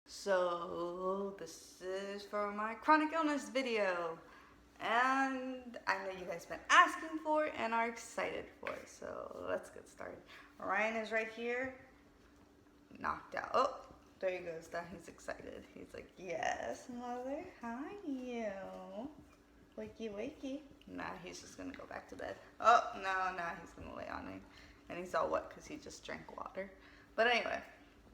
So this is for my chronic illness video, and I know you guys been asking for it and are excited for it, so let's get started. Orion is right here, knocked out. Oh, there he goes. Now he's excited. He's like, yes, mother, hi you. Wakey wakey. Nah, he's just gonna go back to bed. Oh, no, he's gonna lay on me. And he's all wet because he just drank water. But anyway,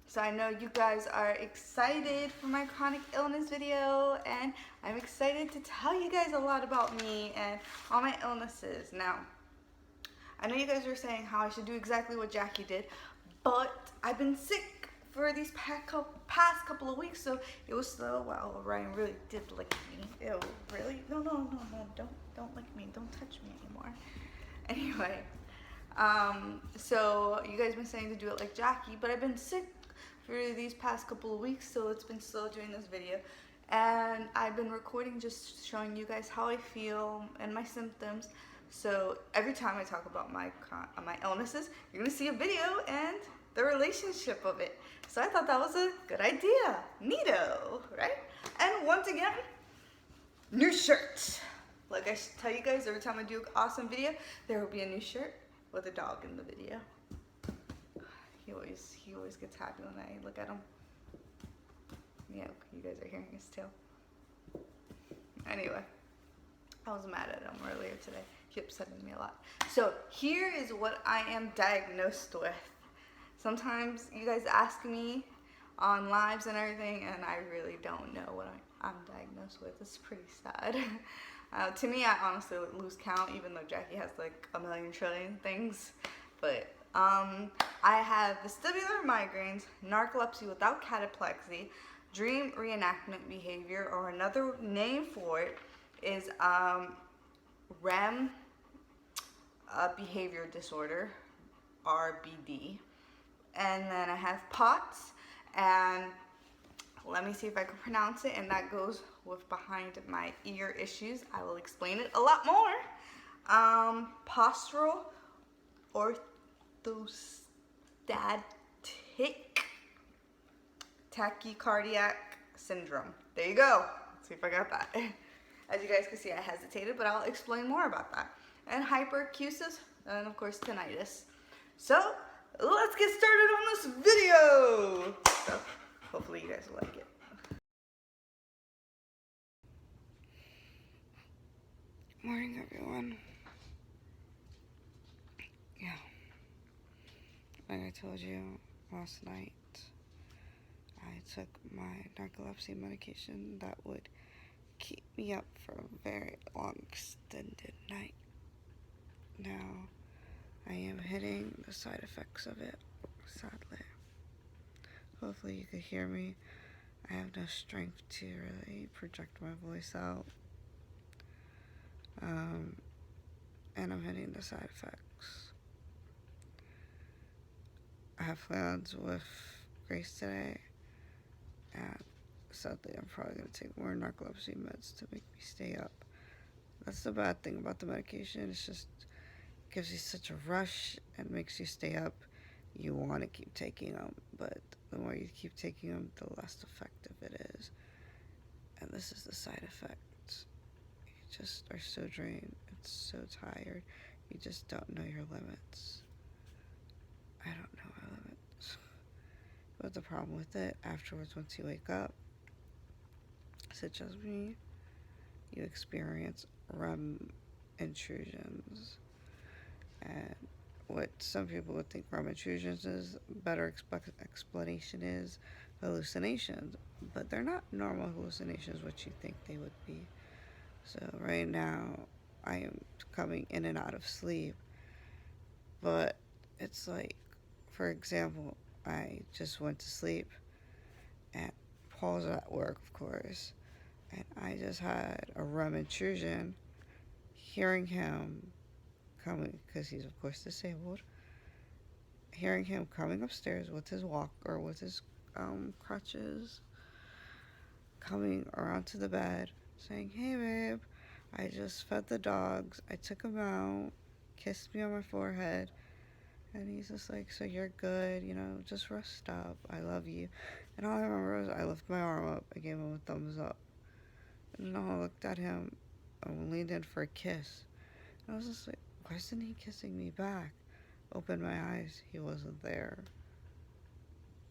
so I know you guys are excited for my chronic illness video, and I'm excited to tell you guys a lot about me and all my illnesses. Now, I know you guys are saying how I should do exactly what Jaquie did, but I've been sick for these past couple of weeks, so it was so, wow, Ryan really did lick me. Ew, really? No, don't lick me, don't touch me anymore. Anyway, so you guys been saying to do it like Jaquie, but I've been sick for these past couple of weeks, so it's been slow doing this video. And I've been recording just showing you guys how I feel and my symptoms. So every time I talk about my illnesses, you're gonna see a video and the relationship of it. So I thought that was a good idea. Neato, right? And once again, new shirt. Like I tell you guys every time I do an awesome video, there will be a new shirt with a dog in the video. He always gets happy when I look at him. Yeah, you guys are hearing his tail. Anyway, I was mad at him earlier today. He upsetted me a lot. So here is what I am diagnosed with. Sometimes you guys ask me on lives and everything, and I really don't know what I'm diagnosed with. It's pretty sad. To me, I honestly lose count, even though Jaquie has like a million trillion things. But I have vestibular migraines, narcolepsy without cataplexy, dream reenactment behavior, or another name for it is REM behavior disorder, RBD. And then I have POTS, and let me see if I can pronounce it, and that goes with behind my ear issues. I will explain it a lot more. Postural, orthostatic, tachycardia syndrome. There you go. Let's see if I got that. As you guys can see, I hesitated, but I'll explain more about that. And hyperacusis, and of course tinnitus. So let's get started on this video. So hopefully you guys will like it. Morning, everyone. Yeah, like I told you last night, I took my narcolepsy medication that would keep me up for a very long, extended night. Now, I am hitting the side effects of it, sadly. Hopefully you can hear me. I have no strength to really project my voice out. And I'm hitting the side effects. I have plans with Grace today, and sadly I'm probably going to take more narcolepsy meds to make me stay up. That's the bad thing about the medication. It's just gives you such a rush and makes you stay up. You want to keep taking them, but the more you keep taking them, the less effective it is. And this is the side effect. You just are so drained and so tired. You just don't know your limits. I don't know my limits. But the problem with it, afterwards, once you wake up, such as me, you experience REM intrusions. And what some people would think REM intrusions is, better explanation is hallucinations. But they're not normal hallucinations, what you think they would be. So right now, I am coming in and out of sleep. But it's like, for example, I just went to sleep, and Paul's at work, of course, and I just had a REM intrusion, hearing him coming, because he's of course disabled, hearing him coming upstairs with his walker, with his crutches, coming around to the bed, saying, "Hey babe, I just fed the dogs, I took them out," kissed me on my forehead, And he's just like, so you're good, you know, just rest up. I love you. And all I remember was I lifted my arm up. I gave him a thumbs up. And I looked at him and leaned in for a kiss. And I was just like, why isn't he kissing me back? Opened my eyes. He wasn't there.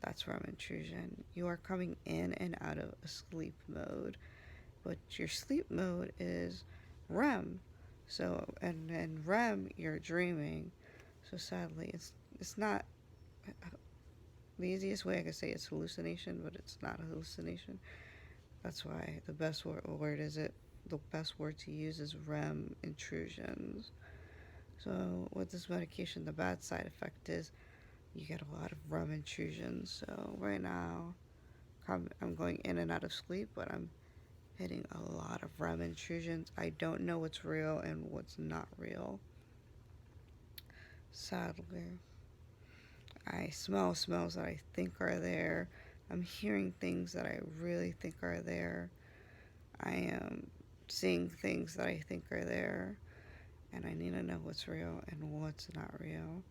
That's REM intrusion. You are coming in and out of a sleep mode. But your sleep mode is REM. So, and in REM, you're dreaming. So sadly, it's not, the easiest way I could say it's hallucination, but it's not a hallucination. That's why the best the best word to use is REM intrusions. So with this medication, the bad side effect is you get a lot of REM intrusions. So right now, I'm going in and out of sleep, but I'm hitting a lot of REM intrusions. I don't know what's real and what's not real. Sadly, I smell smells that I think are there. I'm hearing things that I really think are there. I am seeing things that I think are there. And I need to know what's real and what's not real.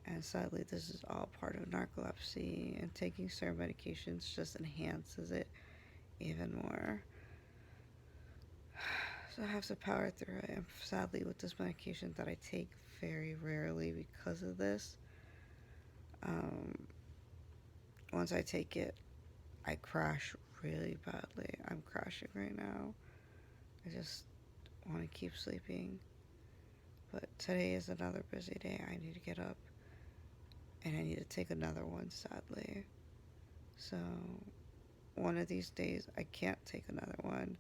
And sadly, this is all part of narcolepsy, and taking certain medications just enhances it even more. So I have to power through it. And sadly, with this medication that I take very rarely because of this, once I take it, I crash really badly. I'm crashing right now. I just want to keep sleeping. But today is another busy day. I need to get up and I need to take another one, sadly. So one of these days I can't take another one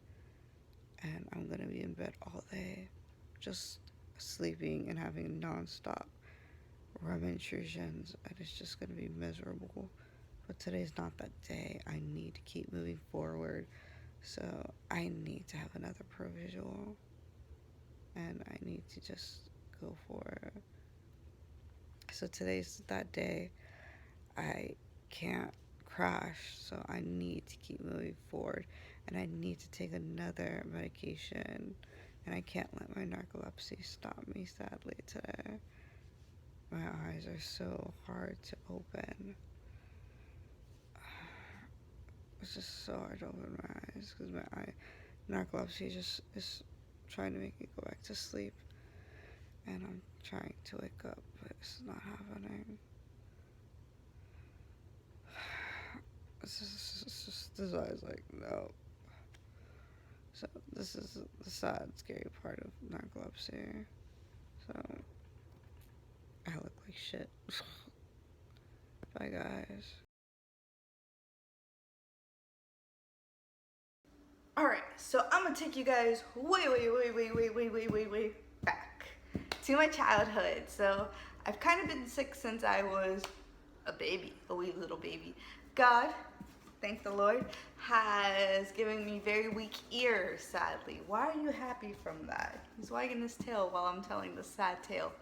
and I'm going to be in bed all day just sleeping and having non-stop REM intrusions, and it's just going to be miserable. But today's not that day. I need to keep moving forward. So I need to have another provisual. And I need to just go for it. So today's that day. I can't crash. So I need to keep moving forward. And I need to take another medication. And I can't let my narcolepsy stop me, sadly, today. My eyes are so hard to open. It's just so hard to open my eyes because narcolepsy just is trying to make me go back to sleep. And I'm trying to wake up, but it's not happening. This eye's like, no. So this is the sad, scary part of narcolepsy. So I look like shit. Bye, guys. Alright, so I'm gonna take you guys way back to my childhood. So I've kind of been sick since I was a baby, a wee little baby. God, thank the Lord, has given me very weak ears, sadly. Why are you happy from that? He's wagging his tail while I'm telling the sad tale.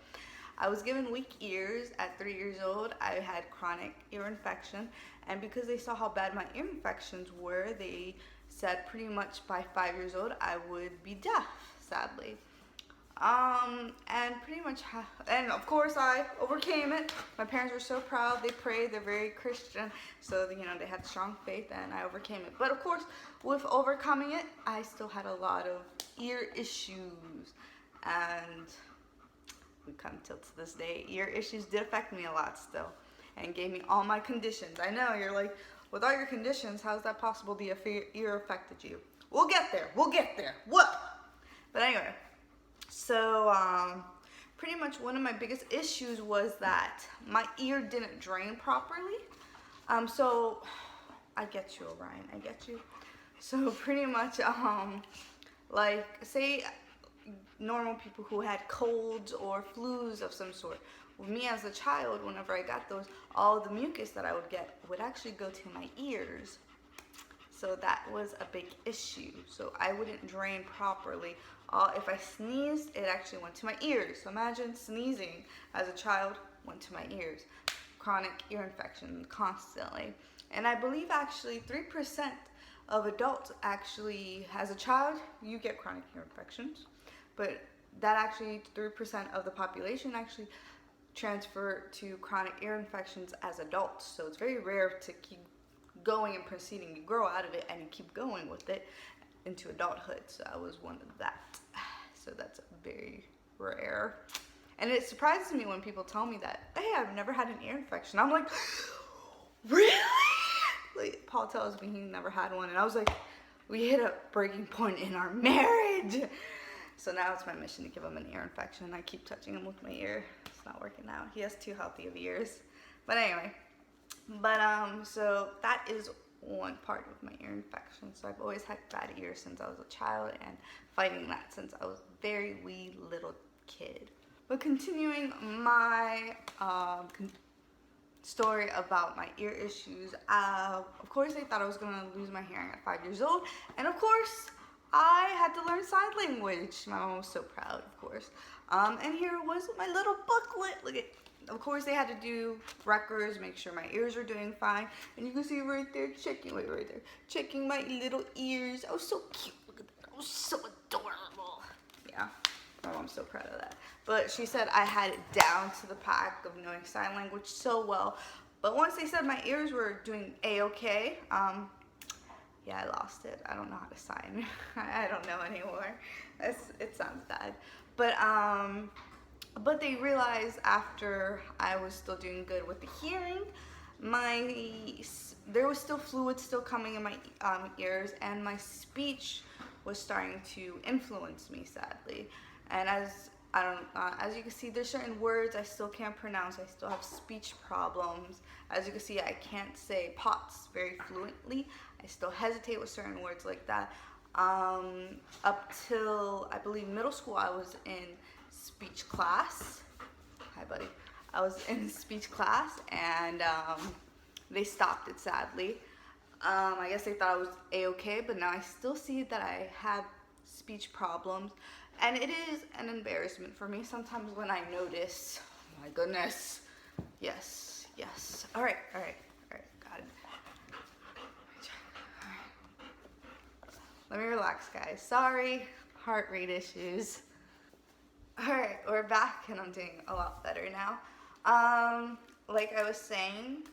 I was given weak ears at 3 years old. I had chronic ear infection, and because they saw how bad my ear infections were, they said pretty much by 5 years old I would be deaf, sadly. And pretty much, and of course I overcame it. My parents were so proud. They prayed. They're very Christian, so they had strong faith, and I overcame it. But of course, with overcoming it, I still had a lot of ear issues, and we come till to this day, ear issues did affect me a lot still, and gave me all my conditions. I know you're like, with all your conditions, how is that possible the ear affected you? We'll get there. What? But anyway, so pretty much one of my biggest issues was that my ear didn't drain properly. So I get you, Orion. I get you. So pretty much, like say normal people who had colds or flus of some sort. With me as a child, whenever I got those, all the mucus that I would get would actually go to my ears. So that was a big issue. So I wouldn't drain properly. If I sneezed, it actually went to my ears. So imagine sneezing as a child went to my ears. Chronic ear infection constantly. And I believe actually 3% of adults actually, as a child, you get chronic ear infections. But that actually 3% of the population actually transfer to chronic ear infections as adults. So it's very rare to keep going and proceeding. You grow out of it and you keep going with it into adulthood. So I was one of that. So that's very rare. And it surprises me when people tell me that, hey, I've never had an ear infection. I'm like, really? Like, Paul tells me he never had one. And I was like, we hit a breaking point in our marriage. So now it's my mission to give him an ear infection. I keep touching him with my ear. It's not working out. He has too healthy of ears. But anyway. So that is one part of my ear infection. So I've always had bad ears since I was a child and fighting that since I was a very wee little kid. But continuing my story about my ear issues, of course I thought I was gonna lose my hearing at 5 years old, and of course I had to learn sign language. My mom was so proud, of course. And here was my little booklet. Look at, of course they had to do records, make sure my ears were doing fine, and you can see right there checking, wait, right there, checking my little ears. I was so cute. Look at that. I was so adorable. Yeah. My mom's so proud of that. But she said I had it down to the pack of knowing sign language so well. But once they said my ears were doing A-okay, yeah, I lost it. I don't know how to sign. I don't know anymore. It sounds bad. But they realized after I was still doing good with the hearing, there was still fluid still coming in my ears, and my speech was starting to influence me, sadly. And as you can see, there's certain words I still can't pronounce. I still have speech problems. As you can see, I can't say pots very fluently. I still hesitate with certain words like that. Up till, I believe, middle school, I was in speech class. Hi, buddy. I was in speech class, and they stopped it, sadly. I guess they thought I was A-okay, but now I still see that I have speech problems. And it is an embarrassment for me sometimes when I notice. Oh my goodness. Yes. All right. Got it. All right. Let me relax, guys. Sorry, heart rate issues. All right, we're back, and I'm doing a lot better now. Like I was saying,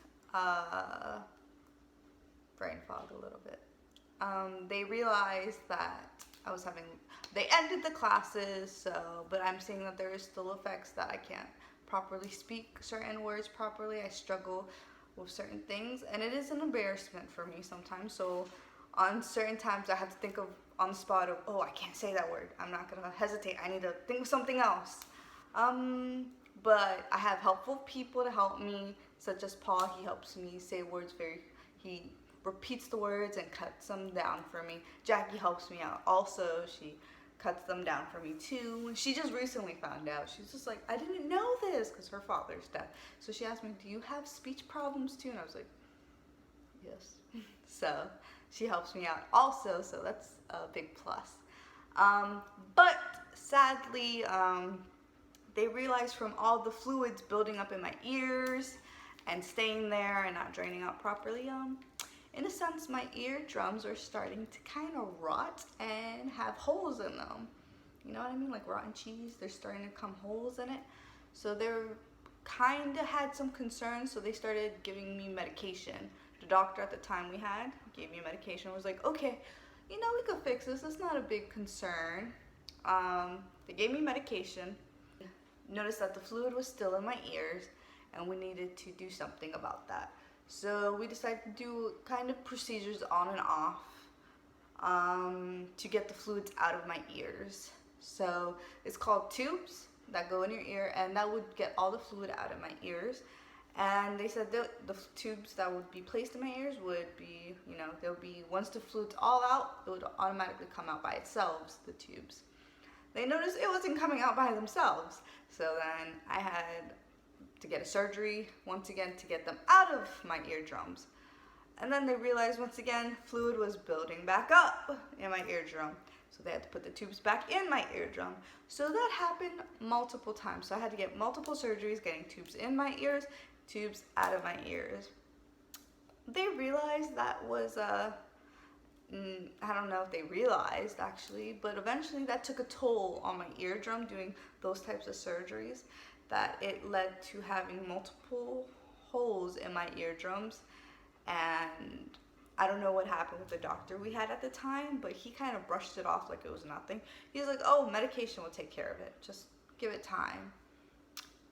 brain fog a little bit. They realized that they ended the classes, but I'm seeing that there is still effects that I can't properly speak certain words properly. I struggle with certain things, and it is an embarrassment for me sometimes. So on certain times I have to think of on the spot of, oh, I can't say that word. I'm not gonna hesitate. I need to think of something else. But I have helpful people to help me, such as Paul. He helps me say words he repeats the words and cuts them down for me. Jaquie helps me out also. She cuts them down for me too. She just recently found out. She's just like, I didn't know this, because her father's dead. So she asked me, do you have speech problems too? And I was like, yes. So she helps me out also, so that's a big plus. But sadly, they realized from all the fluids building up in my ears and staying there and not draining out properly, in a sense, my eardrums are starting to kind of rot and have holes in them. You know what I mean? Like rotten cheese, there's starting to come holes in it. So they're kind of had some concerns, so they started giving me medication. The doctor at the time we had gave me medication, was like, okay, you know, we could fix this. It's not a big concern. They gave me medication. Noticed that the fluid was still in my ears, and we needed to do something about that. So we decided to do kind of procedures on and off to get the fluids out of my ears. So it's called tubes that go in your ear, and that would get all the fluid out of my ears. And they said the tubes that would be placed in my ears would be, you know, they'll be, once the fluid's all out, it would automatically come out by itself, the tubes. They noticed it wasn't coming out by themselves. So then I had to get a surgery once again to get them out of my eardrums. And then they realized once again fluid was building back up in my eardrum. So they had to put the tubes back in my eardrum. So that happened multiple times. So I had to get multiple surgeries, getting tubes in my ears, tubes out of my ears. They realized that was I don't know if they realized actually, but eventually that took a toll on my eardrum doing those types of surgeries. that it led to having multiple holes in my eardrums. And I don't know what happened with the doctor we had at the time, but he kind of brushed it off like it was nothing. He's like, oh, medication will take care of it. Just give it time.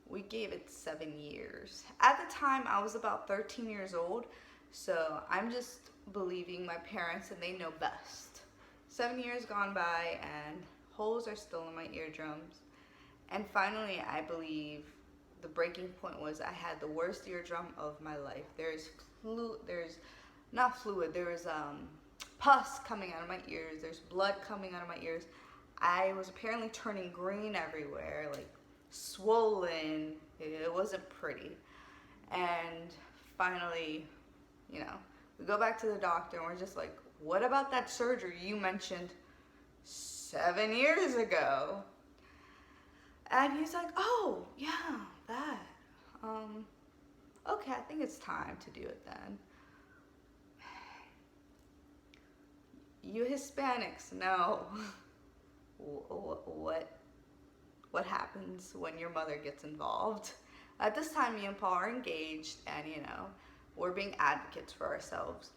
We gave it 7 years. At the time, I was about 13 years old, so I'm just believing my parents and they know best. 7 years gone by and holes are still in my eardrums. And finally, I believe the breaking point was I had the worst eardrum of my life. There's not fluid, there was pus coming out of my ears, there's blood coming out of my ears. I was apparently turning green everywhere, like swollen. It wasn't pretty. And finally, you know, we go back to the doctor and we're just like, what about that surgery you mentioned 7 years ago? And he's like, oh, yeah, that. Okay, I think it's time to do it then. You Hispanics know what happens when your mother gets involved. At this time, me and Paul are engaged, and you know, we're being advocates for ourselves.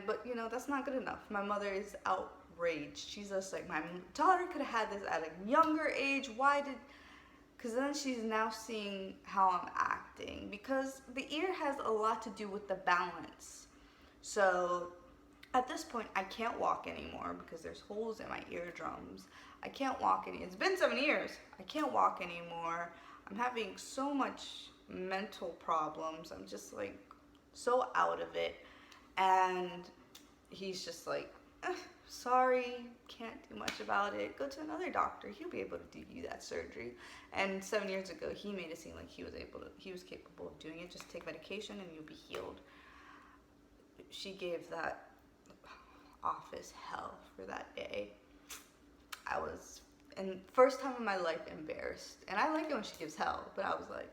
But you know, that's not good enough. My mother is outraged. She's just like, my daughter could have had this at a younger age. Because then she's now seeing how I'm acting. Because the ear has a lot to do with the balance. So at this point, I can't walk anymore because there's holes in my eardrums. I can't walk anymore. It's been 7 years. I can't walk anymore. I'm having so much mental problems. I'm just like so out of it. And he's just like, sorry, can't do much about it. Go to another doctor. He'll be able to do you that surgery. And 7 years ago, he made it seem like he was capable of doing it. Just take medication and you'll be healed. She gave that office hell for that day. I was, and first time in my life, embarrassed. And I like it when she gives hell, but I was like,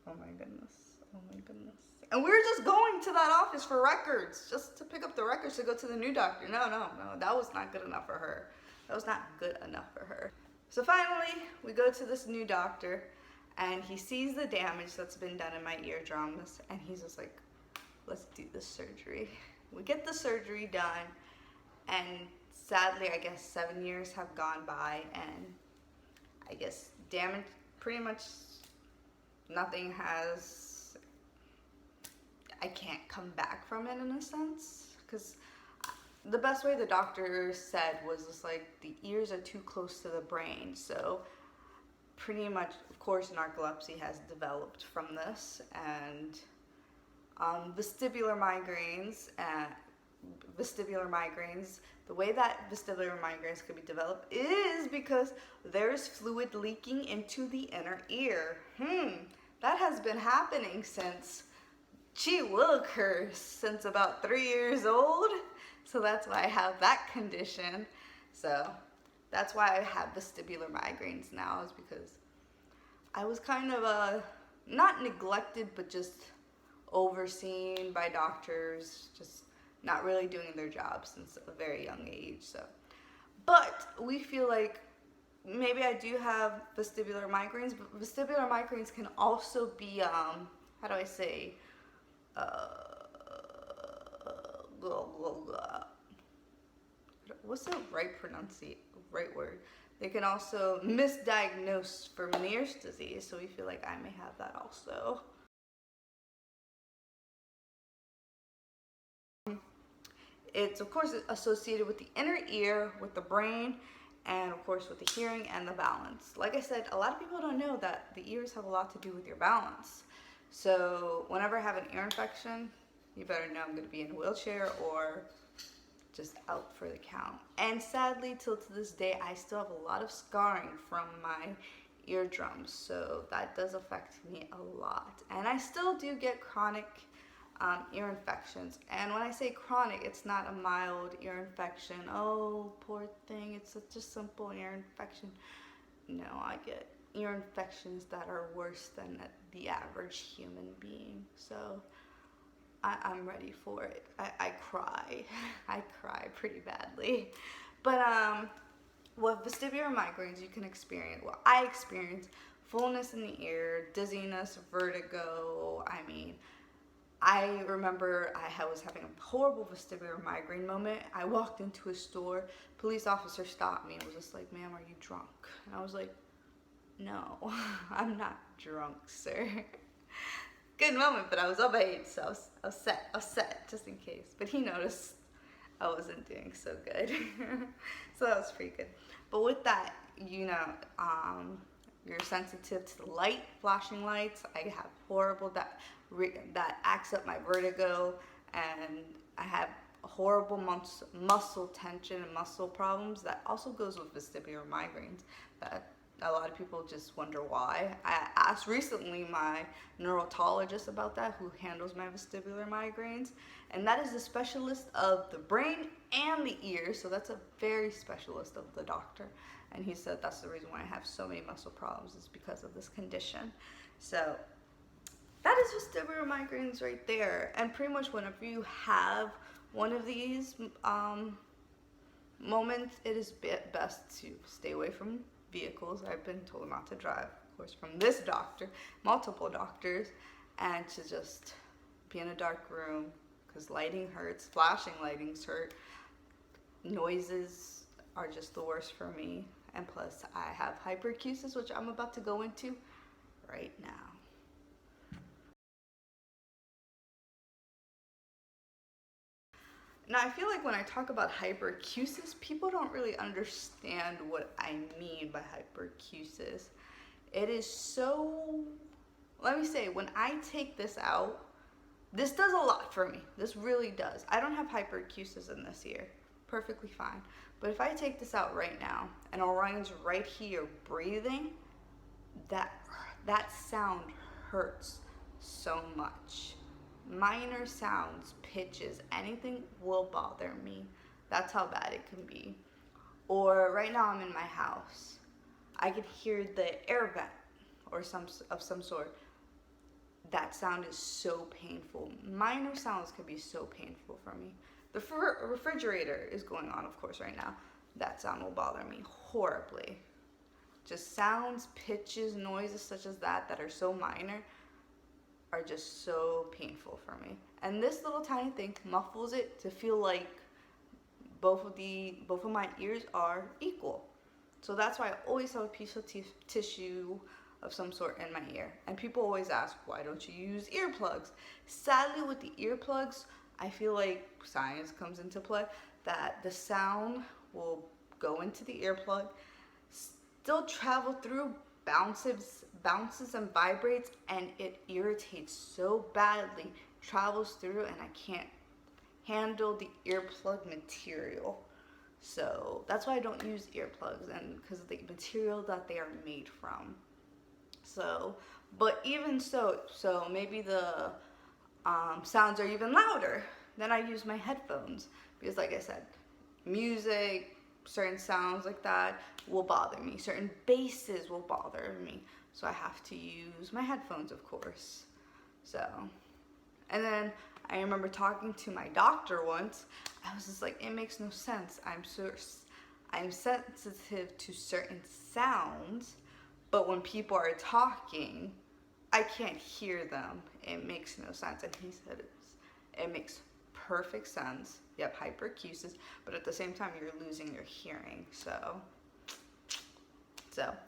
oh my goodness, oh my goodness. And we were just going to that office for records, just to pick up the records to go to the new doctor. No, that was not good enough for her. That was not good enough for her. So finally, we go to this new doctor, and he sees the damage that's been done in my eardrums, and he's just like, let's do the surgery. We get the surgery done, and sadly, I guess 7 years have gone by, and I guess damage, pretty much nothing has, I can't come back from it in a sense, because the best way the doctor said was just like, the ears are too close to the brain, so pretty much, of course, narcolepsy has developed from this, and vestibular migraines, the way that vestibular migraines could be developed is because there's fluid leaking into the inner ear. That has been happening since, gee willikers, since about 3 years old. So that's why I have that condition. So that's why I have vestibular migraines now, is because I was kind of not neglected, but just overseen by doctors, just not really doing their job since a very young age. So, but we feel like maybe I do have vestibular migraines, but vestibular migraines can also be how do I say, what's the right word? They can also misdiagnose for Meniere's disease, so we feel like I may have that also. It's, of course, associated with the inner ear, with the brain, and of course with the hearing and the balance. Like I said, a lot of people don't know that the ears have a lot to do with your balance. So whenever I have an ear infection, you better know I'm going to be in a wheelchair or just out for the count. And sadly, till to this day, I still have a lot of scarring from my eardrums, so that does affect me a lot. And I still do get chronic ear infections. And when I say chronic, it's not a mild ear infection. Oh, poor thing, it's such a simple ear infection. No, I get ear infections that are worse than the average human being. So I'm ready for it. I cry. I cry pretty badly. But with vestibular migraines, you can experience, well, I experience fullness in the ear, dizziness, vertigo. I mean, I remember was having a horrible vestibular migraine moment. I walked into a store, police officer stopped me and was just like, "Ma'am, are you drunk?" And I was like, "No, I'm not drunk, sir." Good moment, but I was overage, so I was set, just in case. But he noticed I wasn't doing so good. So that was pretty good. But with that, you're sensitive to the light, flashing lights. I have horrible, that acts up my vertigo, and I have horrible muscle tension and muscle problems. That also goes with vestibular migraines. That a lot of people just wonder why. I asked recently my neurologist about that, who handles my vestibular migraines, and that is the specialist of the brain and the ears, so that's a very specialist of the doctor. And he said that's the reason why I have so many muscle problems, is because of this condition. So that is vestibular migraines right there. And pretty much whenever you have one of these moments, it is best to stay away from vehicles. I've been told not to drive, of course, from this doctor, multiple doctors, and to just be in a dark room, because lighting hurts, flashing lightings hurt, noises are just the worst for me. And plus, I have hyperacusis, which I'm about to go into right now. Now, I feel like when I talk about hyperacusis, people don't really understand what I mean by hyperacusis. It is so, let me say, when I take this out, this does a lot for me. This really does. I don't have hyperacusis in this ear. Perfectly fine. But if I take this out right now, and Orion's right here breathing, that sound hurts so much. Minor sounds, pitches, anything will bother me. That's how bad it can be. Or right now I'm in my house. I can hear the air vent or some sort. That sound is so painful. Minor sounds can be so painful for me. The refrigerator is going on, of course, right now. That sound will bother me horribly. Just sounds, pitches, noises such as that are so minor are just so painful for me. And this little tiny thing muffles it to feel like both of my ears are equal. So that's why I always have a piece of tissue of some sort in my ear. And people always ask, why don't you use earplugs? Sadly, with the earplugs, I feel like science comes into play, that the sound will go into the earplug, still travel through, bounces and vibrates, and it irritates so badly, travels through, and I can't handle the earplug material. So that's why I don't use earplugs, and because of the material that they are made from. So, but even so maybe the sounds are even louder. Then I use my headphones, because like I said, music, certain sounds like that will bother me. Certain basses will bother me. So I have to use my headphones, of course. So, and then I remember talking to my doctor once. I was just like, it makes no sense. I'm sensitive to certain sounds, but when people are talking, I can't hear them. It makes no sense. And he said it makes perfect sense. You have hyperacusis, but at the same time, you're losing your hearing. So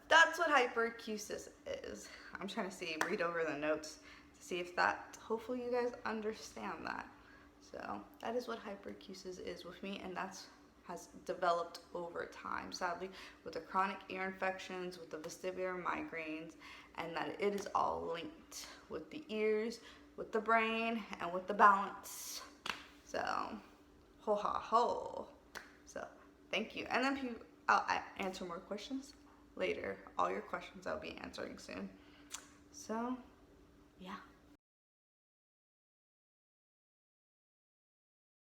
that's what hyperacusis is. I'm trying to read over the notes to see if hopefully you guys understand that. So that is what hyperacusis is with me, and has developed over time, sadly, with the chronic ear infections, with the vestibular migraines, and that it is all linked with the ears, with the brain, and with the balance. So, ho ha ho. So, thank you. And then I'll answer more questions later. All your questions I'll be answering soon. So, yeah.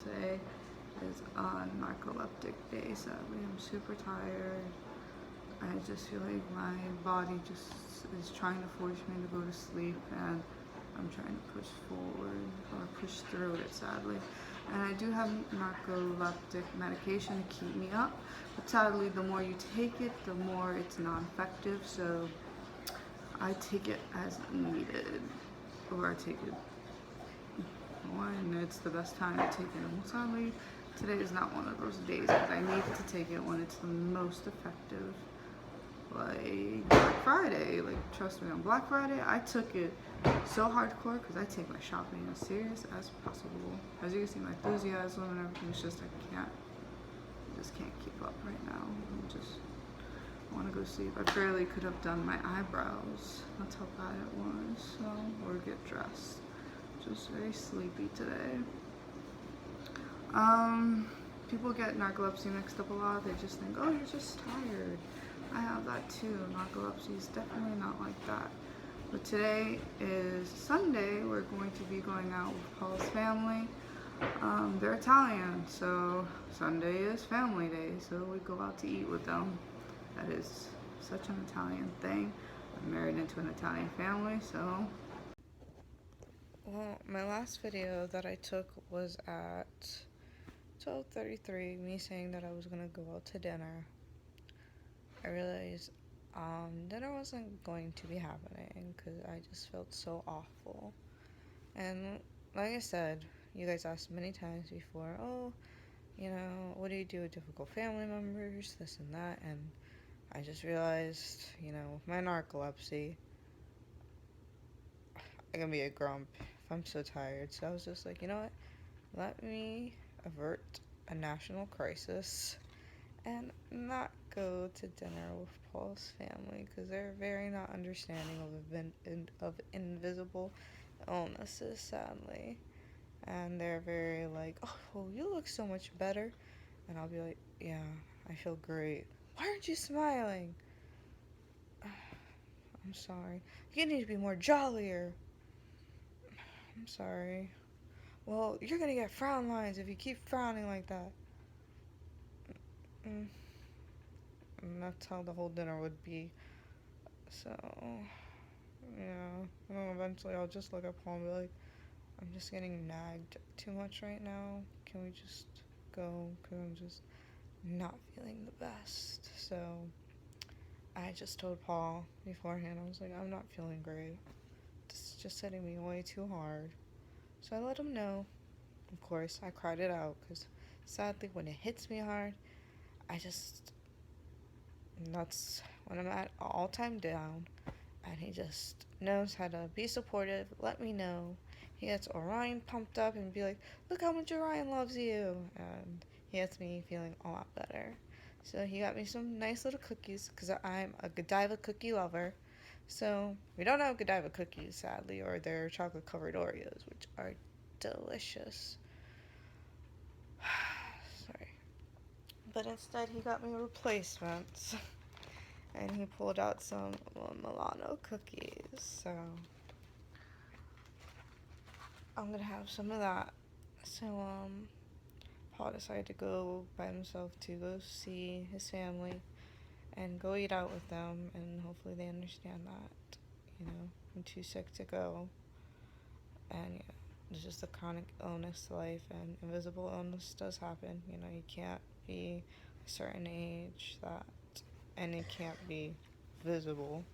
Today is on narcoleptic day, sadly. I'm super tired. I just feel like my body just is trying to force me to go to sleep, and I'm trying to push forward or push through it, sadly. And I do have narcoleptic medication to keep me up, but sadly the more you take it, the more it's non-effective. So I take it as needed, or I take it when it's the best time to take it. And sadly, today is not one of those days because I need to take it when it's the most effective. Like Black Friday, like trust me, on Black Friday, I took it so hardcore because I take my shopping as serious as possible. As you can see, my enthusiasm and everything is just, I just can't keep up right now. I just want to go sleep. I barely could have done my eyebrows. That's how bad it was. So, or get dressed. Just very sleepy today. People get narcolepsy mixed up a lot. They just think, oh, you're just tired. I have that too. Narcolepsy is definitely not like that. But today is Sunday. We're going to be going out with Paul's family. They're Italian, so Sunday is family day, so we go out to eat with them. That is such an Italian thing. I'm married into an Italian family, so. Well, my last video that I took was at 12:33, me saying that I was gonna go out to dinner. I realized dinner wasn't going to be happening because I just felt so awful. And like I said, you guys asked many times before, oh, you know, what do you do with difficult family members, this and that, and I just realized, you know, with my narcolepsy, I can be a grump if I'm so tired. So I was just like, you know what, let me avert a national crisis and not go to dinner with Paul's family because they're very not understanding of invisible illnesses, sadly. And they're very like, oh, well, you look so much better. And I'll be like, yeah, I feel great. Why aren't you smiling? I'm sorry. You need to be more jollier. I'm sorry. Well, you're gonna get frown lines if you keep frowning like that. And that's how the whole dinner would be. So, yeah. And eventually I'll just look at Paul and be like, I'm just getting nagged too much right now. Can we just go? Because I'm just not feeling the best. So, I just told Paul beforehand, I was like, I'm not feeling great. This is just hitting me way too hard. So I let him know. Of course, I cried it out because sadly, when it hits me hard, that's when I'm at all-time down, and he just knows how to be supportive, let me know. He gets Orion pumped up and be like, look how much Orion loves you, and he gets me feeling a lot better. So he got me some nice little cookies because I'm a Godiva cookie lover. So we don't have Godiva cookies, sadly, or they're chocolate-covered Oreos, which are delicious. Sorry. But instead, he got me replacements. And he pulled out some Milano cookies. So I'm gonna have some of that. So, Paul decided to go by himself to go see his family and go eat out with them, and hopefully they understand that, you know, I'm too sick to go. And yeah, it's just a chronic illness life, and invisible illness does happen. You know, you can't be a certain age and it can't be visible,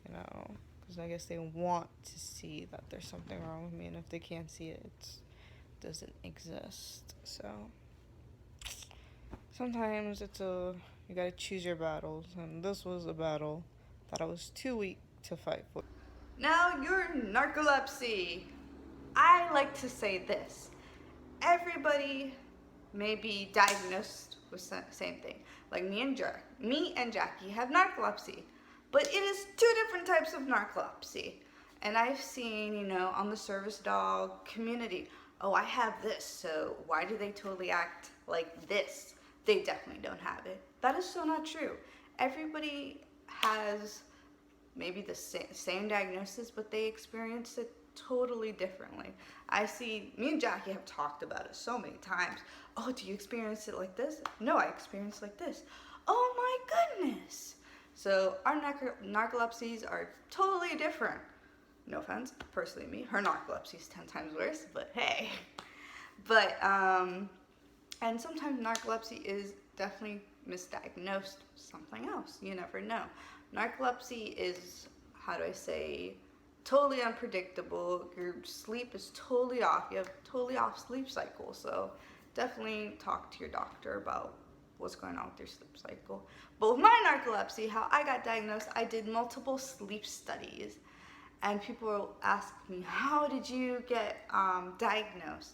you know, because I guess they want to see that there's something wrong with me, and if they can't see it, it doesn't exist. So sometimes you gotta choose your battles, and this was a battle that I was too weak to fight for. Now, your narcolepsy. I like to say this. Everybody may be diagnosed with the same thing. Like me and Jaquie have narcolepsy, but it is two different types of narcolepsy. And I've seen, you know, on the service dog community, oh, I have this, so why do they totally act like this? They definitely don't have it. That is so not true. Everybody has maybe the same diagnosis, but they experience it totally differently. Me and Jaquie have talked about it so many times. Oh, do you experience it like this? No, I experience it like this. Oh my goodness. So our narcolepsies are totally different. No offense, personally me, her narcolepsy is 10 times worse, but hey. But, and sometimes narcolepsy is definitely misdiagnosed with something else. You never know. Narcolepsy is how do I say, totally unpredictable. Your sleep is totally off. You have totally off sleep cycle. So definitely talk to your doctor about what's going on with your sleep cycle. But with my narcolepsy, how I got diagnosed, I did multiple sleep studies. And people will ask me, how did you get diagnosed?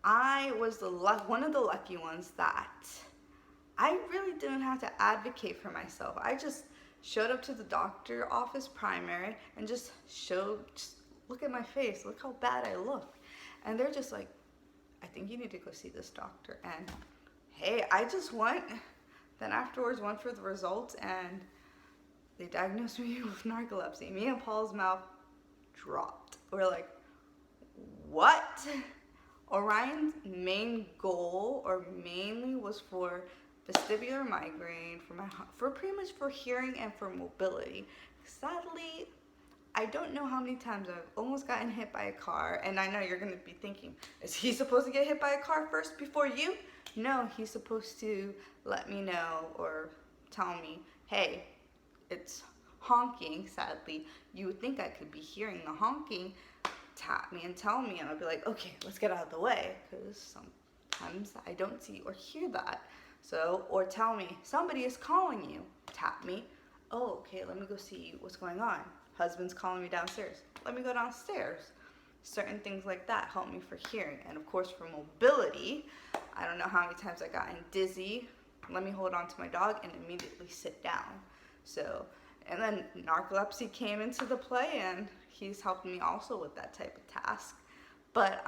I was one of the lucky ones that I really didn't have to advocate for myself. I just showed up to the doctor office primary and just look at my face, look how bad I look. And they're just like, I think you need to go see this doctor. And hey, I just went, then afterwards went for the results, and they diagnosed me with narcolepsy. Me and Paul's mouth dropped. We're like, what? Orion's main goal, or mainly, was for vestibular migraine, for pretty much for hearing and for mobility. Sadly, I don't know how many times I've almost gotten hit by a car, and I know you're gonna be thinking, is he supposed to get hit by a car first before you? No, he's supposed to let me know or tell me, hey, it's honking. Sadly, you would think I could be hearing the honking, tap me and tell me, and I'll be like, okay, let's get out of the way, because sometimes I don't see or hear that. So, or tell me, somebody is calling you, tap me, oh, okay, let me go see what's going on. Husband's calling me downstairs, let me go downstairs. Certain things like that help me for hearing. And of course for mobility, I don't know how many times I gotten dizzy, let me hold on to my dog and immediately sit down. So, and then narcolepsy came into the play, and he's helped me also with that type of task. But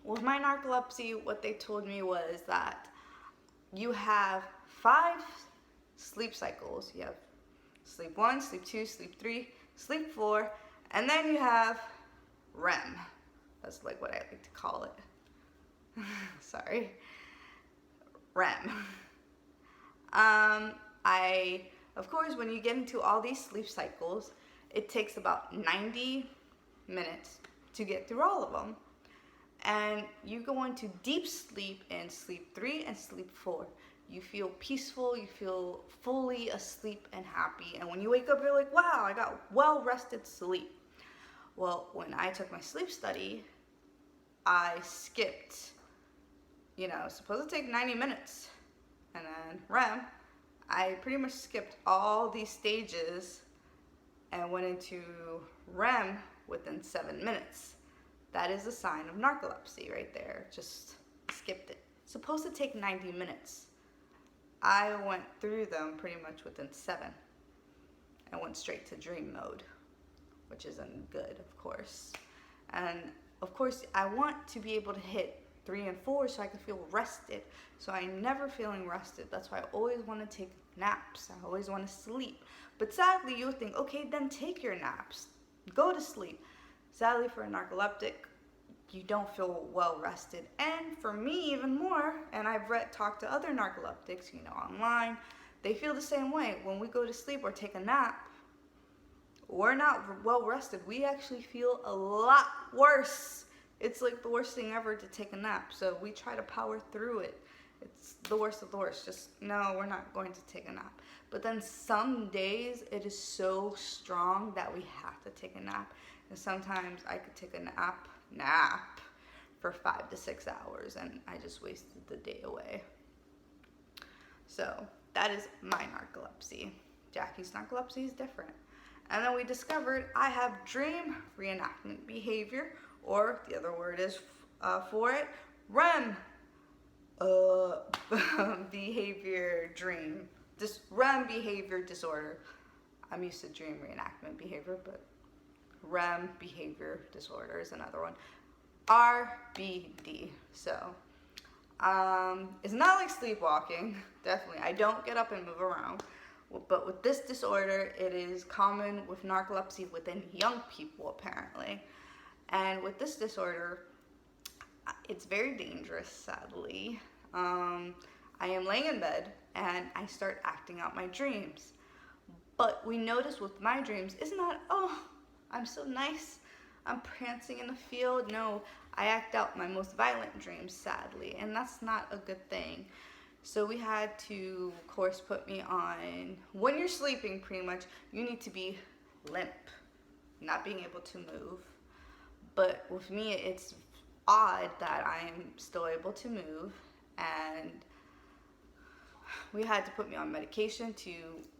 with my narcolepsy, what they told me was that you have 5 sleep cycles. You have sleep 1, sleep 2, sleep 3, sleep 4, and then you have REM. That's like what I like to call it. Sorry. REM. Of course, when you get into all these sleep cycles, it takes about 90 minutes to get through all of them. And you go into deep sleep in sleep 3 and sleep 4. You feel peaceful, you feel fully asleep and happy. And when you wake up, you're like, wow, I got well-rested sleep. Well, when I took my sleep study, I skipped, supposed to take 90 minutes. And then REM, I pretty much skipped all these stages and went into REM within 7 minutes. That is a sign of narcolepsy right there. Just skipped it. It's supposed to take 90 minutes. I went through them pretty much within 7 and went straight to dream mode, which isn't good, of course. And of course, I want to be able to hit 3 and 4 so I can feel rested. So I'm never feeling rested. That's why I always want to take naps. I always want to sleep. But sadly, you would think, okay, then take your naps. Go to sleep. Sadly, for a narcoleptic, you don't feel well rested. And for me, even more, and I've talked to other narcoleptics, online, they feel the same way. When we go to sleep or take a nap, we're not well rested. We actually feel a lot worse. It's like the worst thing ever to take a nap. So we try to power through it. It's the worst of the worst. Just, no, we're not going to take a nap. But then some days it is so strong that we have to take a nap. And sometimes I could take a nap for 5 to 6 hours, and I just wasted the day away. So that is my narcolepsy. Jaquie's narcolepsy is different. And then we discovered I have dream reenactment behavior, or the other word is for it, REM behavior dream. This REM behavior disorder. I'm used to dream reenactment behavior, but REM behavior disorder is another one. RBD. So, it's not like sleepwalking, definitely. I don't get up and move around. But with this disorder, it is common with narcolepsy within young people, apparently. And with this disorder, it's very dangerous, sadly. I am laying in bed, and I start acting out my dreams. But we notice with my dreams, it's not, oh, I'm so nice, I'm prancing in the field. No, I act out my most violent dreams, sadly, and that's not a good thing. So we had to, of course, put me on, when you're sleeping pretty much, you need to be limp, not being able to move. But with me, it's odd that I am still able to move, and we had to put me on medication to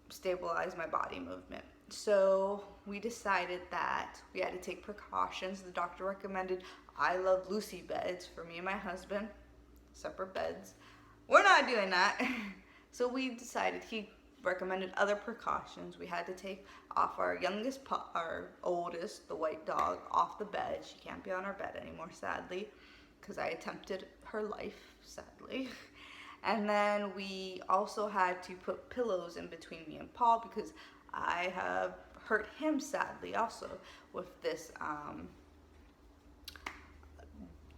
stabilize my body movement. So we decided that we had to take precautions. The doctor recommended I Love Lucy beds for me and my husband, separate beds. We're not doing that. So we decided, he recommended other precautions. We had to take off our our oldest, the white dog, off the bed. She can't be on our bed anymore, sadly, because I attempted her life, sadly. And then we also had to put pillows in between me and Paul because I have hurt him, sadly, also with this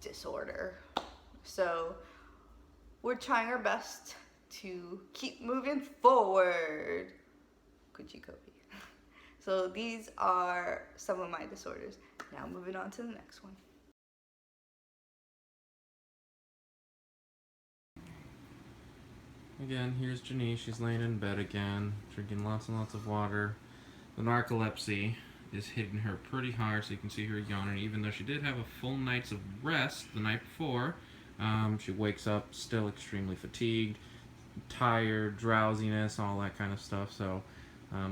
disorder. So we're trying our best to keep moving forward. Coochie copy. So these are some of my disorders. Now moving on to the next one. Again, here's Janiece. She's laying in bed again, drinking lots and lots of water. The narcolepsy is hitting her pretty hard, so you can see her yawning. Even though she did have a full night's of rest the night before, she wakes up still extremely fatigued, tired, drowsiness, all that kind of stuff. So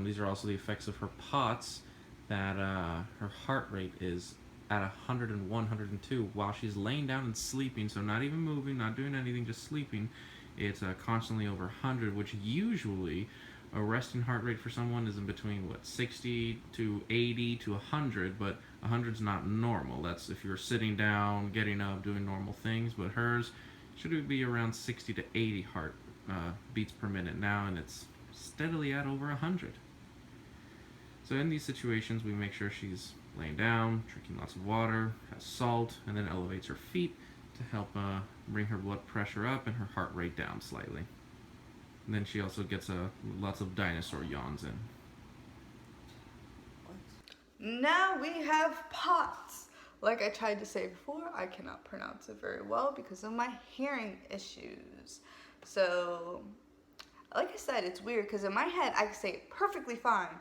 these are also the effects of her POTS, that her heart rate is at 101, 102 while she's laying down and sleeping, so not even moving, not doing anything, just sleeping. It's constantly over 100, which usually a resting heart rate for someone is in between, 60 to 80 to 100, but 100's not normal. That's if you're sitting down, getting up, doing normal things, but hers should be around 60 to 80 heart beats per minute now, and it's steadily at over 100. So in these situations, we make sure she's laying down, drinking lots of water, has salt, and then elevates her feet to help bring her blood pressure up and her heart rate down slightly. And then she also gets lots of dinosaur yawns in. Now we have POTS. Like I tried to say before, I cannot pronounce it very well because of my hearing issues. So, like I said, it's weird because in my head I can say it perfectly fine,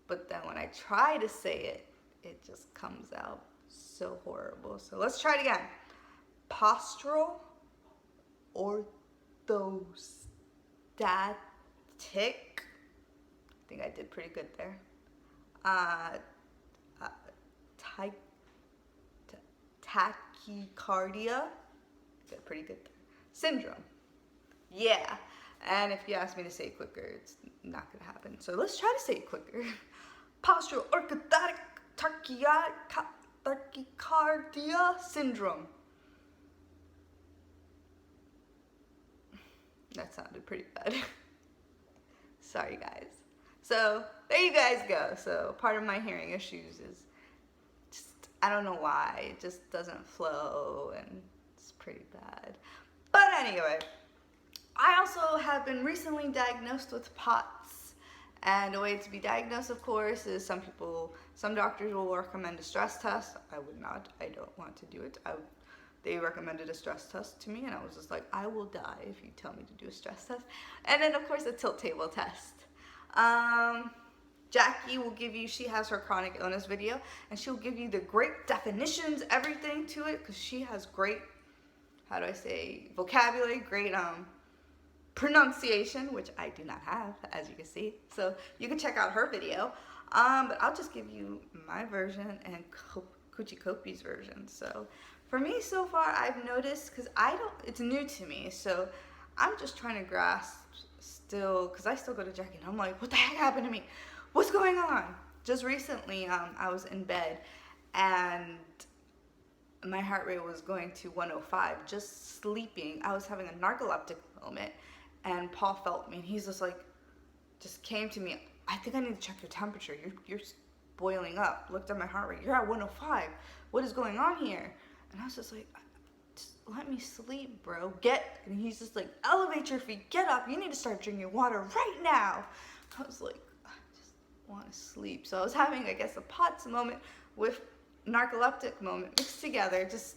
but then when I try to say it, it just comes out so horrible. So let's try it again. Postural, orthostatic, I think I did pretty good there. Tachycardia, did pretty good there. Syndrome, yeah. And if you ask me to say it quicker, it's not gonna happen. So let's try to say it quicker. Postural, orthostatic, tachycardia syndrome. That sounded pretty bad. Sorry, guys. So there you guys go. So part of my hearing issues is just, I don't know why, it just doesn't flow and it's pretty bad. But anyway, I also have been recently diagnosed with POTS. And the way to be diagnosed, of course, is some doctors will recommend a stress test. I would not. I don't want to do it. They recommended a stress test to me, and I was just like, I will die if you tell me to do a stress test. And then, of course, a tilt table test. Jaquie will give you, she has her chronic illness video, and she'll give you the great definitions, everything to it, because she has great, vocabulary, great pronunciation, which I do not have, as you can see. So you can check out her video. But I'll just give you my version and Coochie Copy's version. So for me so far, I've noticed, because it's new to me, so I'm just trying to grasp still, because I still go to Jaquie and I'm like, what the heck happened to me? What's going on? Just recently, I was in bed and my heart rate was going to 105, just sleeping. I was having a narcoleptic moment, and Paul felt me, and he's just like, just came to me, I think I need to check your temperature. You're boiling up. Looked at my heart rate. You're at 105. What is going on here? And I was just like, just let me sleep, bro. And he's just like, elevate your feet, get up. You need to start drinking water right now. I was like, I just want to sleep. So I was having, I guess, a POTS moment with narcoleptic moment mixed together, just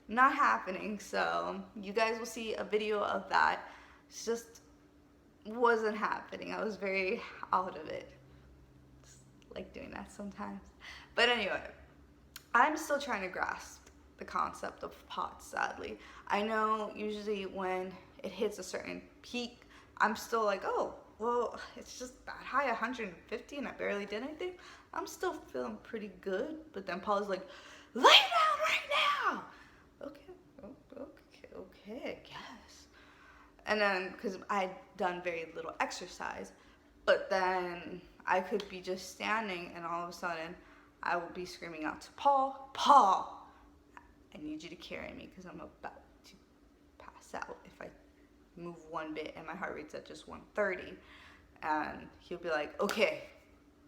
not happening. So you guys will see a video of that. It just wasn't happening. I was very out of it. Just like doing that sometimes. But anyway, I'm still trying to grasp the concept of POTS, sadly. I know usually when it hits a certain peak, I'm still like, oh, well, it's just that high, 150, and I barely did anything. I'm still feeling pretty good. But then Paul's like, lay down right now. Okay, I guess. And then, because I'd done very little exercise, but then I could be just standing, and all of a sudden, I will be screaming out to Paul, I need you to carry me because I'm about to pass out if I move one bit, and my heart rate's at just 130. And he'll be like, okay,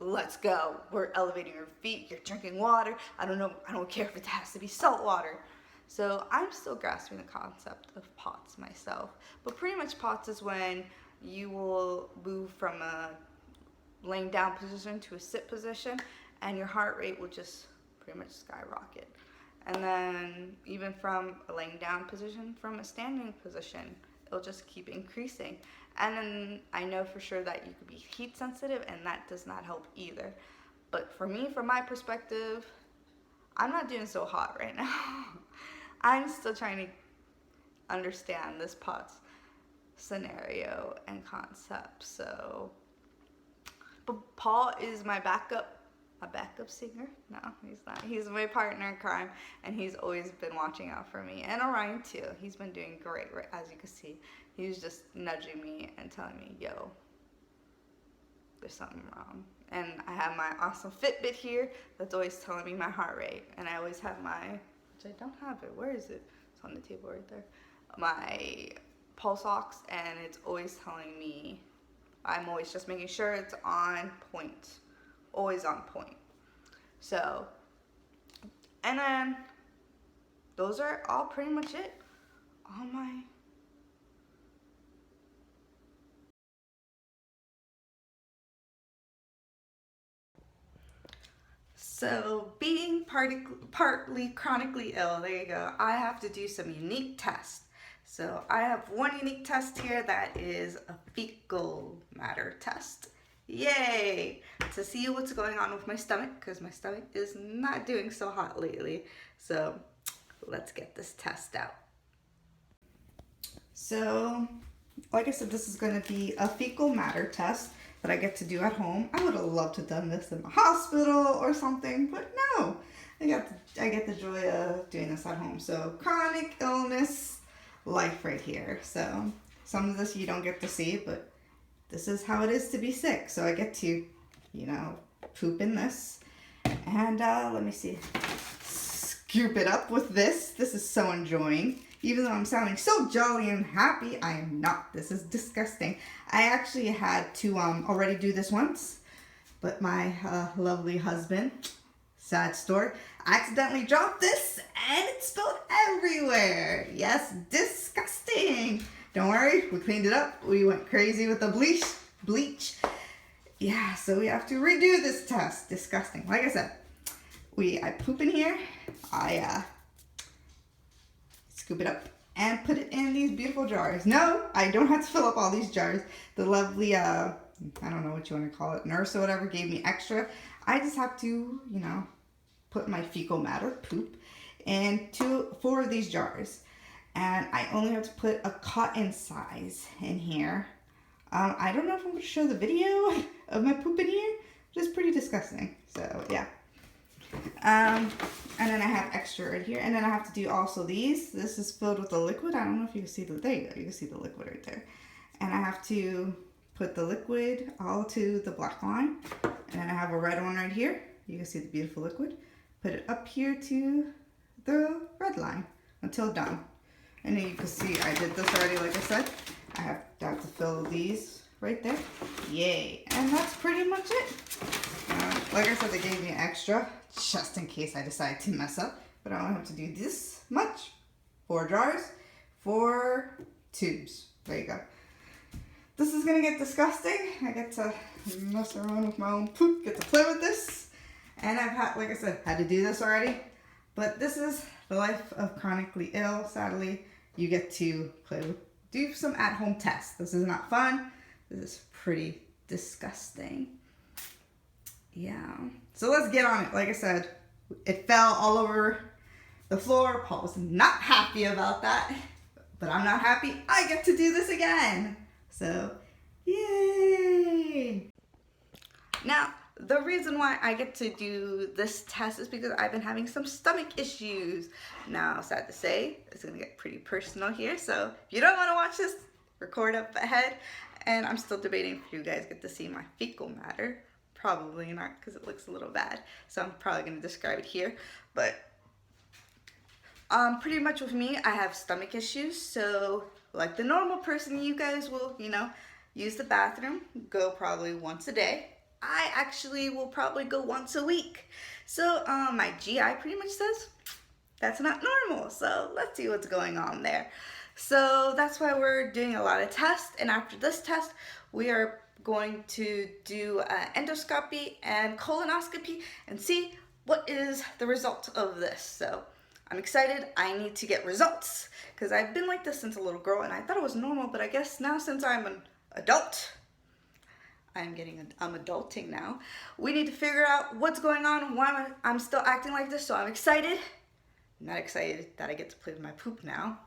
let's go. We're elevating your feet. You're drinking water. I don't care if it has to be salt water. So I'm still grasping the concept of POTS myself. But pretty much POTS is when you will move from a laying down position to a sit position, and your heart rate will just pretty much skyrocket. And then even from a laying down position, from a standing position, it'll just keep increasing. And then I know for sure that you could be heat sensitive, and that does not help either. But for me, from my perspective, I'm not doing so hot right now. I'm still trying to understand this POTS scenario and concept. So, but Paul is my backup singer? No, he's not. He's my partner in crime, and he's always been watching out for me. And Orion too. He's been doing great, as you can see. He's just nudging me and telling me, yo, there's something wrong. And I have my awesome Fitbit here that's always telling me my heart rate. And I always have which I don't have it. Where is it? It's on the table right there. My pulse ox, and it's always telling me, I'm always just making sure it's on point. Always on point. So, and then those are all pretty much it. All my So, being partly chronically ill, there you go, I have to do some unique tests. So, I have one unique test here that is a fecal matter test. Yay! To see what's going on with my stomach, because my stomach is not doing so hot lately. So, let's get this test out. So, like I said, this is going to be a fecal matter test that I get to do at home. I would have loved to have done this in the hospital or something, but no. I get the joy of doing this at home. So chronic illness life right here. So some of this you don't get to see, but this is how it is to be sick. So I get to, poop in this. And let me see. Scoop it up with this. This is so enjoying. Even though I'm sounding so jolly and happy, I am not. This is disgusting. I actually had to already do this once, but my lovely husband, sad story, accidentally dropped this and it spilled everywhere. Yes, disgusting. Don't worry, we cleaned it up. We went crazy with the bleach. Yeah, so we have to redo this test. Disgusting. Like I said, I poop in here. I scoop it up and put it in these beautiful jars. No, I don't have to fill up all these jars. The lovely, I don't know what you want to call it, nurse or whatever gave me extra. I just have to, put my fecal matter, poop, in 4 of these jars. And I only have to put a cotton size in here. I don't know if I'm going to show the video of my poop in here. It's pretty disgusting. So, yeah. And then I have extra right here, and then I have to do also these. This is filled with the liquid. I don't know if you can see there you go, you can see the liquid right there. And I have to put the liquid all to the black line, and then I have a red one right here. You can see the beautiful liquid. Put it up here to the red line until done. And then you can see I did this already, like I said. I have to fill these right there. Yay. And that's pretty much it. Like I said, they gave me extra just in case I decide to mess up. But I only have to do this much. 4 jars, 4 tubes. There you go. This is going to get disgusting. I get to mess around with my own poop, get to play with this. And I've had, like I said, had to do this already. But this is the life of chronically ill, sadly. You get to play with do some at-home tests. This is not fun. This is pretty disgusting. Yeah. So let's get on it. Like I said, it fell all over the floor. Paul was not happy about that, but I'm not happy. I get to do this again. So, yay! Now, the reason why I get to do this test is because I've been having some stomach issues. Now, sad to say, it's gonna get pretty personal here. So if you don't wanna watch this, record up ahead. And I'm still debating if you guys get to see my fecal matter. Probably not, because it looks a little bad. So I'm probably gonna describe it here. But pretty much with me, I have stomach issues. So like the normal person, you guys will, use the bathroom, go probably once a day. I actually will probably go once a week. So my GI pretty much says that's not normal. So let's see what's going on there. So that's why we're doing a lot of tests. And after this test, we are going to do endoscopy and colonoscopy and see what is the result of this. So I'm excited. I need to get results because I've been like this since a little girl and I thought it was normal, but I guess now since I'm an adult, I'm adulting now. We need to figure out what's going on, why I'm still acting like this. So I'm excited. I'm not excited that I get to play with my poop now.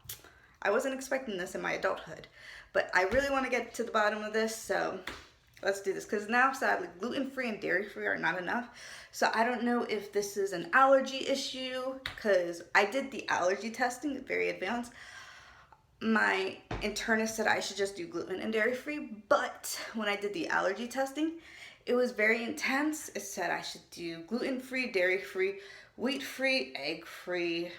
I wasn't expecting this in my adulthood, but I really want to get to the bottom of this. So let's do this, because now sadly gluten-free and dairy-free are not enough. So I don't know if this is an allergy issue, because I did the allergy testing, very advanced. My internist said I should just do gluten and dairy-free, but when I did the allergy testing, it was very intense. It said I should do gluten-free, dairy-free, wheat-free, egg-free.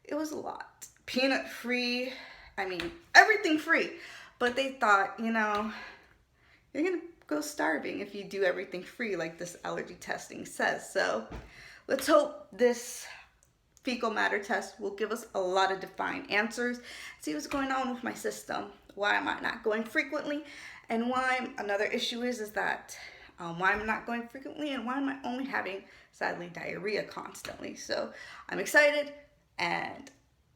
It was a lot. Peanut-free, I mean, everything free. But they thought, you're gonna go starving if you do everything free like this allergy testing says. So let's hope this fecal matter test will give us a lot of defined answers. See what's going on with my system. Why am I not going frequently? And why another issue is that why I'm not going frequently and why am I only having, sadly, diarrhea constantly. So I'm excited and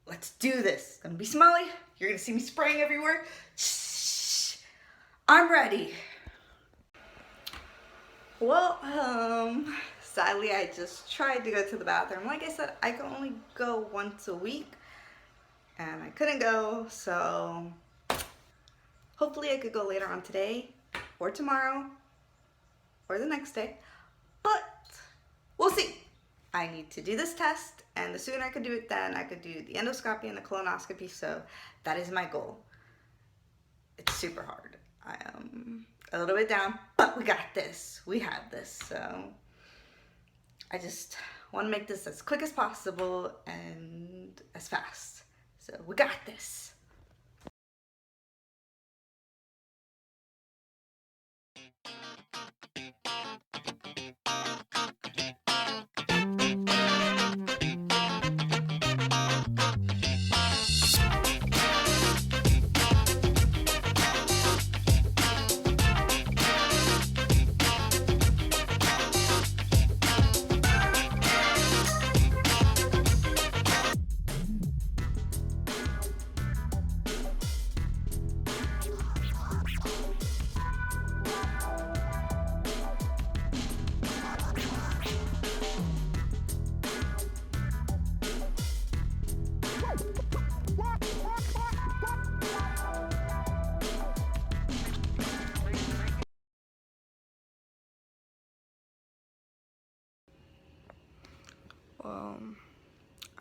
let's do this. It's gonna be smelly. You're gonna see me spraying everywhere. Shh. I'm ready. Well, sadly, I just tried to go to the bathroom. Like I said, I can only go once a week, and I couldn't go, so hopefully I could go later on today, or tomorrow, or the next day, but we'll see. I need to do this test, and the sooner I could do it, then I could do the endoscopy and the colonoscopy, so that is my goal. It's super hard. I am a little bit down, but we got this. We have this, so I just want to make this as quick as possible and as fast. So we got this.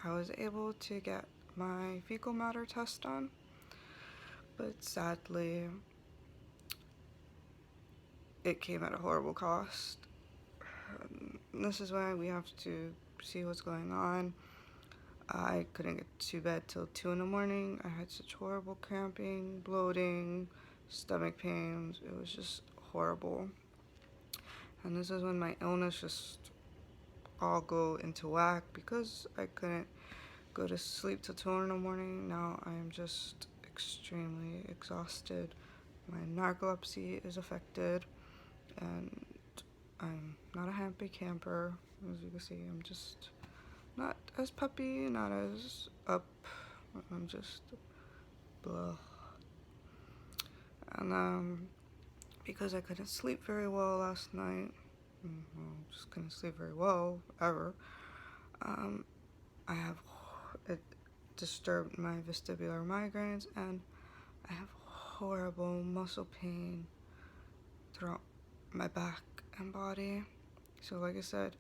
I was able to get my fecal matter test done, but sadly, it came at a horrible cost. This is why we have to see what's going on. I couldn't get to bed till 2 in the morning. I had such horrible cramping, bloating, stomach pains. It was just horrible. And this is when my illness just all go into whack because I couldn't go to sleep till 2 in the morning. Now I am just extremely exhausted. My narcolepsy is affected, and I'm not a happy camper. As you can see, I'm just not as puppy, not as up. I'm just blah. And because I couldn't sleep very well last night, just couldn't sleep very well ever. It disturbed my vestibular migraines, and I have horrible muscle pain throughout my back and body. So like I said,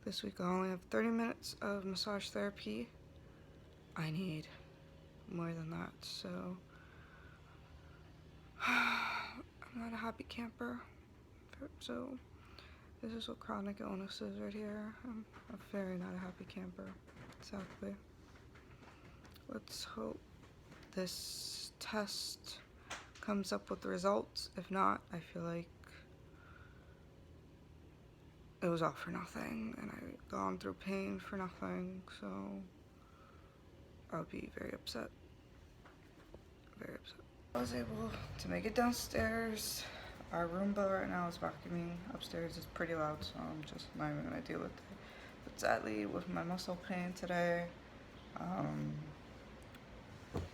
this week I only have 30 minutes of massage therapy. I need more than that, so I'm not a happy camper. So this is what chronic illness is right here. I'm very not a happy camper, sadly. Let's hope this test comes up with results. If not, I feel like it was all for nothing, and I've gone through pain for nothing, so I'll be very upset. Very upset. I was able to make it downstairs. Our Roomba right now is vacuuming upstairs. It's pretty loud, so I'm just not even gonna deal with it. But sadly, with my muscle pain today,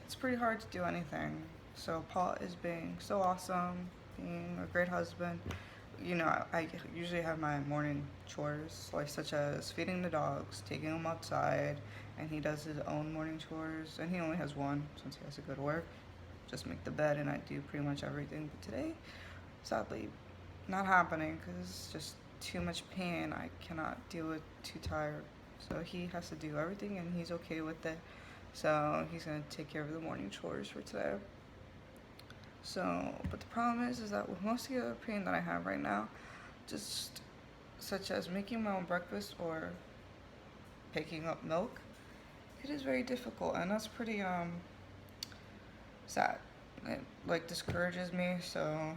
it's pretty hard to do anything. So Paul is being so awesome, being a great husband. You know, I usually have my morning chores, like such as feeding the dogs, taking them outside, and he does his own morning chores, and he only has one since he has to go to work. Just make the bed, and I do pretty much everything. But today, sadly, not happening because it's just too much pain. I cannot deal with, too tired. So he has to do everything, and he's okay with it. So he's gonna take care of the morning chores for today. So, but the problem is that with most of the other pain that I have right now, just such as making my own breakfast or picking up milk, it is very difficult, and that's pretty sad. It like discourages me, so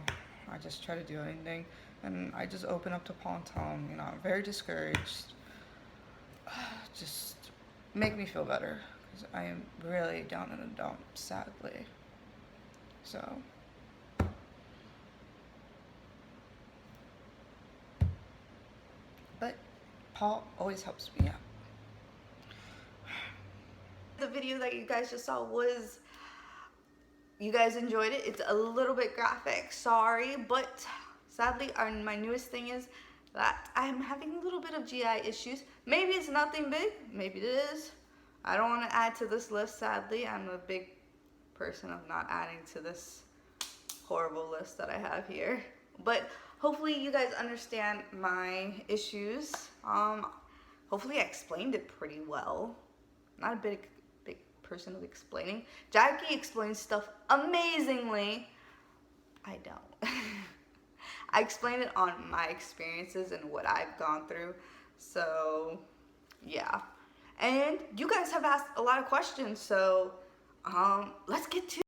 I just try to do anything, and I just open up to Paul and tell him, you know, I'm very discouraged. Just make me feel better, because I am really down in the dump, sadly. So. But Paul always helps me out. The video that you guys just saw was, you guys enjoyed it. It's a little bit graphic, sorry, but sadly my newest thing is that I'm having a little bit of GI issues. Maybe it's nothing big, maybe it is. I don't want to add to this list, sadly. I'm a big person of not adding to this horrible list that I have here. But hopefully you guys understand my issues. Hopefully I explained it pretty well. Not a big person of explaining. Jaquie explains stuff amazingly. I don't. I explain it on my experiences and what I've gone through. So yeah. And you guys have asked a lot of questions, so let's get to